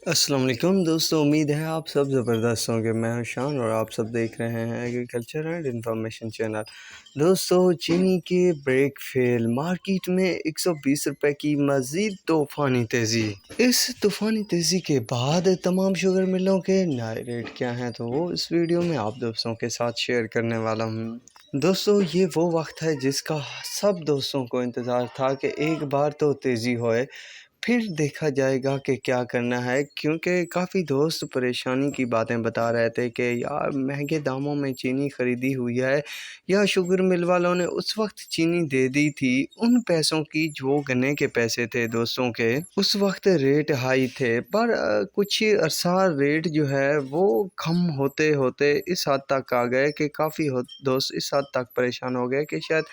السلام علیکم دوستو، امید ہے آپ سب زبردست ہوں گے۔ میں ہوں شان اور آپ سب دیکھ رہے ہیں ایگریکلچر اینڈ انفارمیشن چینل۔ دوستو، چینی کے بریک فیل، مارکیٹ میں 120 روپے کی مزید طوفانی تیزی۔ اس طوفانی تیزی کے بعد تمام شوگر ملوں کے نئے ریٹ کیا ہیں، تو وہ اس ویڈیو میں آپ دوستوں کے ساتھ شیئر کرنے والا ہوں۔ دوستو، یہ وہ وقت ہے جس کا سب دوستوں کو انتظار تھا کہ ایک بار تو تیزی ہوئے، پھر دیکھا جائے گا کہ کیا کرنا ہے، کیونکہ کافی دوست پریشانی کی باتیں بتا رہے تھے کہ یار مہنگے داموں میں چینی خریدی ہوئی ہے، یا شوگر مل والوں نے اس وقت چینی دے دی تھی ان پیسوں کی جو گنے کے پیسے تھے دوستوں کے، اس وقت ریٹ ہائی تھے، پر کچھ عرصہ ریٹ جو ہے وہ کم ہوتے ہوتے اس حد تک آ گئے کہ کافی دوست اس حد تک پریشان ہو گئے کہ شاید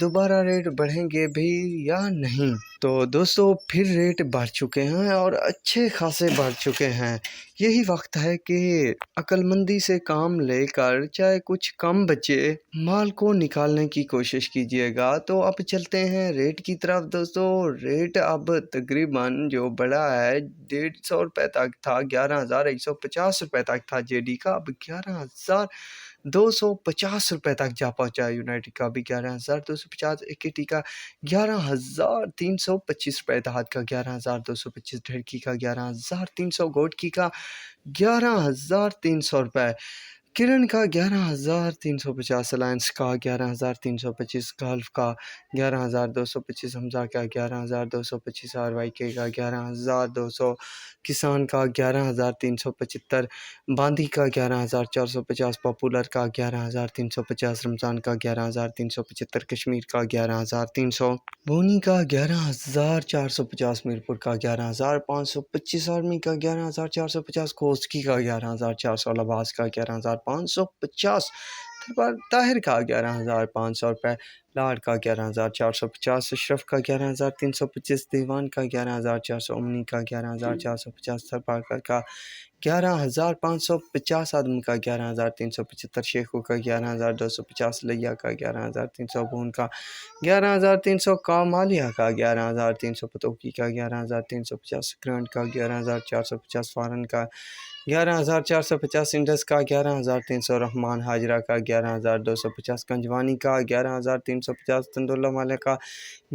دوبارہ ریٹ بڑھیں گے بھی یا نہیں۔ تو دوستو، پھر ریٹ بڑھ چکے ہیں اور اچھے خاصے بڑھ چکے ہیں۔ یہی وقت ہے کہ عقل مندی سے کام لے کر چاہے کچھ کم بچے مال کو نکالنے کی کوشش کیجیے گا۔ تو اب چلتے ہیں ریٹ کی طرف۔ دوستو، ریٹ اب تقریباً جو بڑا ہے 150 روپے تک تھا، 11,150 روپے تک تھا جے ڈی کا، اب 11,250 روپے تک جا پہنچا۔ یونائٹڈ کا بھی 11,250، اکیٹی کا 11,325 روپے، اتحاد کا 11,225، ڈھڑکی کا 11,300، گوٹکی کا 11,300 روپے، کرن کا 11,350، الائنس کا 11,325، گالف کا 11,225، حمزہ کا 11,225، آر وائی کے کا 11,200، کسان کا 11,375، باندی کا 11,450، پاپولر کا 11,350، رمضان کا 11,375، کشمیر کا 11,300، بونی کا 11,450، میرپور کا 11,525، آرمی کا 11,450، کوسکی کا 11,400، لباس کا 11,550، طاہر کا 11,500 روپے، لاڈ کا 11,450، اشرف کا 11,325، دیوان کا 11,400، امنی کا 11,450، سرپاکر کا 11,550، آدم کا 11,375، شیخو کا 11,250، لیا کا 11,300، بون کا 11,300، کامالیہ کا 11,300، پتوکی کا 11,350، گرانٹ کا 11,450، فارن کا 11,450، انڈس کا 11,300، رحمان حاجرہ کا 11,250، گنجوانی کا 11,350، تندولہ والے کا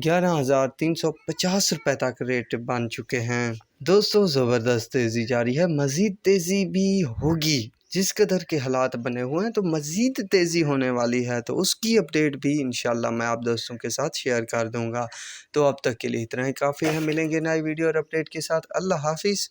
11,350 روپے تک ریٹ بن چکے ہیں۔ دوستو، زبردست تیزی جاری ہے، مزید تیزی بھی ہوگی۔ جس قدر کے حالات بنے ہوئے ہیں تو مزید تیزی ہونے والی ہے، تو اس کی اپڈیٹ بھی انشاءاللہ میں آپ دوستوں کے ساتھ شیئر کر دوں گا۔ تو اب تک کے لیے اتنا ہی کافی ہے، ملیں گے نئی ویڈیو اور اپڈیٹ کے ساتھ۔ اللہ حافظ۔